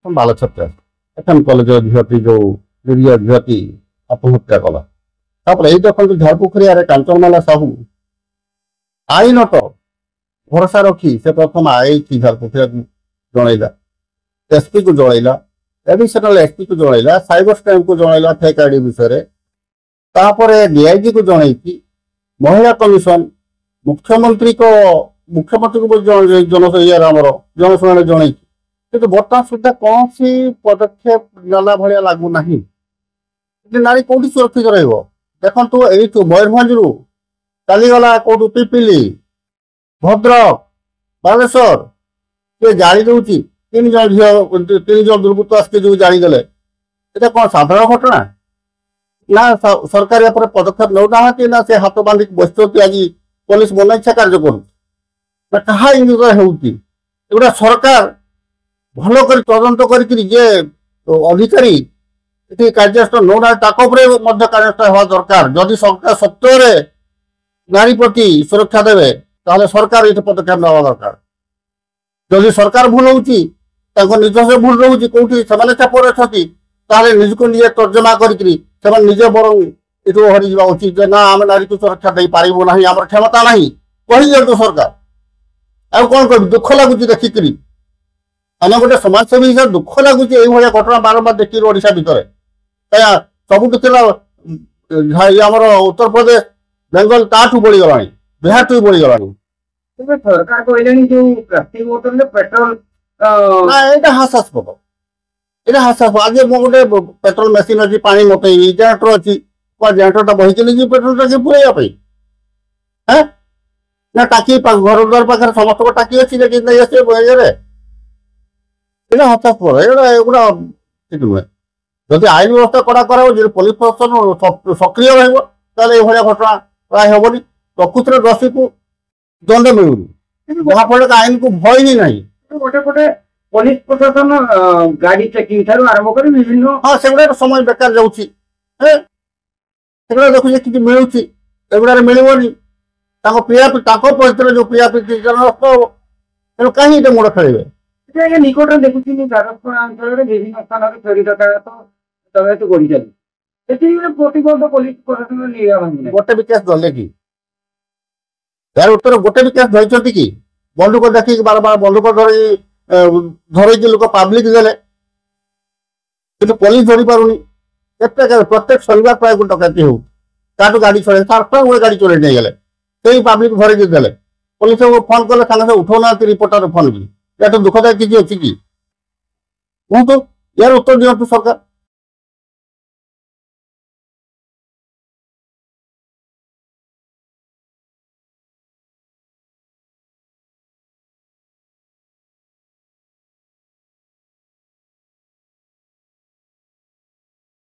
ବାଲଛତ୍ର FM college ଝିଅଟି ଯୋଉ ନିରୀହ ଝିଅଟି ଆତ୍ମହତ୍ୟା କଲା। ତାପରେ ଏଇ ଦେଖନ୍ତୁ ଝାରପୋଖରିଆରେ କାଞ୍ଚନମାଲା ସାହୁ ଆଇନତ ଭରସା ରଖି ସେ ପ୍ରଥମ ଆଇଛି ଝାରପୋଖରିଆକୁ ଜଣେଇଲା, ଏସପି କୁ ଜଣେଇଲା, ଏଡିସନାଲ ଏସପି କୁ ଜଣେଇଲା, ସାଇବର କ୍ରାଇମ କୁ ଜଣେଇଲା ଫେକ୍ ଆଇଡି ବିଷୟରେ। ତାପରେ ଡିଆଇଜି କୁ ଜଣେଇଛି, ମହିଳା କମିଶନ ମୁଖ୍ୟମନ୍ତ୍ରୀକୁ ଜନଇଆରେ ଆମର ଜନଶୁଣାଣି ଜଣେଇଛି। କିନ୍ତୁ ବର୍ତ୍ତମାନ ସୁଦ୍ଧା କୌଣସି ପଦକ୍ଷେପ ନେଲା ଭଳିଆ ଲାଗୁନାହିଁ। ନାରୀ କୋଉଠି ସୁରକ୍ଷିତ ରହିବ? ଦେଖନ୍ତୁ ଏଇଠୁ ମୟୂରଭଞ୍ଜରୁ ଚାଲିଗଲା କୋଉଠୁ ପିପିଲି, ଭଦ୍ରକ, ବାଲେଶ୍ୱର, କିଏ ଜାଳି ଦଉଛି 3 ଜଣ ଝିଅ 3 ଜଣ ଦୁର୍ବୃତ୍ତ ଆସିକି ଯୋଉ ଜାଳିଦେଲେ, এটা କଣ ସାଧାରଣ ଘଟଣା? ନା ସରକାର ଏପରେ ପଦକ୍ଷେପ ନେଉନାହାନ୍ତି, ନା ସେ ହାତ ବାନ୍ଧିକି ବସିଛନ୍ତି ଆଜି ପୋଲିସ ମନ ଇଚ୍ଛା କାର୍ଯ୍ୟ କରୁଛି, ନା କାହା ଇଙ୍ଗିତ ହେଉଛି? ଏଗୁଡ଼ା ସରକାର ଭଲ କରି ତଦନ୍ତ କରିକିରି ଯେ ଅଧିକାରୀ ଏଠି କାର୍ଯ୍ୟାନୁଷ୍ଠାନ ନେଉନାହାନ୍ତି ତାଙ୍କ ଉପରେ ମଧ୍ୟ କାର୍ଯ୍ୟାନୁଷ୍ଠାନ ହେବା ଦରକାର। ଯଦି ସରକାର ସତ୍ୟରେ ନାରୀ ପ୍ରତି ସୁରକ୍ଷା ଦେବେ ତାହେଲେ ସରକାର ଏଠି ପଦକ୍ଷେପ ନେବା ଦରକାର। ଯଦି ସରକାର ଭୁଲ ହଉଛି, ତାଙ୍କ ନିଜସ୍ୱ ଭୁଲ ରହୁଛି, କୋଉଠି ସେମାନେ ଚାପରେ ଅଛନ୍ତି, ତାହେଲେ ନିଜକୁ ନିଜେ ତର୍ଜମା କରିକିରି ସେମାନେ ନିଜେ ବରଂ ଏଠୁ ହରିଯିବା ଉଚିତ ଯେ ନା ଆମେ ନାରୀକୁ ସୁରକ୍ଷା ଦେଇପାରିବୁ ନାହିଁ, ଆମର କ୍ଷମତା ନାହିଁ କହିଦିଅନ୍ତୁ ସରକାର। ଆଉ କଣ କହିବି? ଦୁଃଖ ଲାଗୁଛି ଦେଖିକିରି, ଆମେ ଗୋଟେ ସମାଜସେବୀ ହିସାବରେ ଦୁଃଖ ଲାଗୁଛି ଏଇଭଳିଆ ଘଟଣା ବାରମ୍ବାର ଦେଖିକିରି ଓଡ଼ିଶା ଭିତରେ। ସବୁଠୁ ଥିଲା ଆମର ଉତ୍ତରପ୍ରଦେଶ, ବେଙ୍ଗଲ ତାଠୁ ବଳିଗଲାଣି, ବିହାରଠୁ ବି ବଳିଗଲାଣି। ସରକାର କହିଲେଣି ଯୋଉ ପ୍ଲାଷ୍ଟିକ ବୋତଲରେ ପେଟ୍ରୋଲ ନା ଏଇଟା ହାସ୍ୟାସ୍ପଦ, ଏଇଟା ହାସ୍ୟାସ୍ପଦ। ଆଜି ମୁଁ ଗୋଟେ ପେଟ୍ରୋଲ ମେସିନ ଅଛି, ପାଣି ମତେଇବି, ଜେନେରେଟର ଅଛି, ଜେନେରେଟରଟା ବହିକି ନେଇଯିବି ପେଟ୍ରୋଲ ଟାଙ୍କି ପୁରେଇବା ପାଇଁ? ହଁ ନା ଟାଙ୍କି ଘର ଦ୍ୱାର ପାଖରେ ସମସ୍ତଙ୍କ ଟାଙ୍କି ଅଛି ଯେ ନେଇ ଆସିବେ ବହିରେ? ଏଇଟା ହାସ୍ୟାସ୍ପଦ, ଏଗୁଡ଼ା ଠିକ ନୁହେଁ। ଯଦି ଆଇନ ବ୍ୟବସ୍ଥା କଡ଼ା କରାଯିବ, ଯଦି ପୋଲିସ ପ୍ରଶାସନ ସକ୍ରିୟ ରହିବ ତାହେଲେ ଏଇଭଳିଆ ଘଟଣା ପ୍ରାୟ ହେବନି। ପ୍ରକୃତିରେ ଦୋଷୀକୁ ଦଣ୍ଡ ମିଳୁନି, ଯାହାଫଳରେ ଆଇନକୁ ଭୟ ହିଁ ନାହିଁ। ଗୋଟେ ଗୋଟେ ପୋଲିସ ପ୍ରଶାସନ ଗାଡି ଚେକିଂ ଠାରୁ ଆରମ୍ଭ କରି ବିଭିନ୍ନ ସେଗୁଡାକ ସମୟ ବେକାର ଯାଉଛି। ସେଗୁଡା ଦେଖୁଛି କିଛି ମିଳୁଛି, ଏଗୁଡାରେ ମିଳିବନି। ତାଙ୍କ ପରିସ୍ଥିତିରେ ଯୋଉ ପ୍ରିୟାପ୍ରୀତି ନଷ୍ଟ ହବ। ତେଣୁ କାହିଁ ଏଟା ମୁଣ୍ଡ ଖେଳିବେ? ନିକଟରେ ଦେଖୁଥିଲି ଦ୍ୱାରସ୍ଥ ଅଞ୍ଚଳରେ ବିଭିନ୍ନ ସ୍ଥାନରେ ଚୋରି ଡକାୟତ ଗଢି ଚାଲିଛି। ସେଠି ପ୍ରତିବର୍ଷ ପୋଲିସ ପ୍ରଶାସନ ନିଘା ଭାଙ୍ଗି ଗୋଟେ ବି କେସ୍ ଧରିଲେ କି? ଏହାର ଉତ୍ତର ଗୋଟେ ବି କେସ୍ ଧରିଛନ୍ତି କି? ବନ୍ଧୁକ ଦେଖିକି ବାରବାର ବନ୍ଧୁକ ଧରେଇକି ଲୋକ ପାବ୍ଲିକ ଦେଲେ, କିନ୍ତୁ ପୋଲିସ ଧରି ପାରୁନି। ପ୍ରତ୍ୟେକ ଶନିବାର ପ୍ରାୟ ଗୋଟେ ଡକାୟତି ହଉ, ତାଠୁ ଗାଡି ଚଳେଇ ଗୋଟେ ଗାଡି ଚଳେଇ ନେଇଗଲେ, ସେଇ ପାବ୍ଲିକ ଧରିକି ଦେଲେ। ପୋଲିସକୁ ଫୋନ କଲେ ସାଙ୍ଗେ ସାଙ୍ଗେ ଉଠଉନାହାନ୍ତି ରିପୋର୍ଟର ଫୋନ ବି। ଏଠୁ ଦୁଃଖଦାୟକ କିଛି ଅଛି କି? କୁହନ୍ତୁ, ଏହାର ଉତ୍ତର ଦିଅନ୍ତୁ ସରକାର।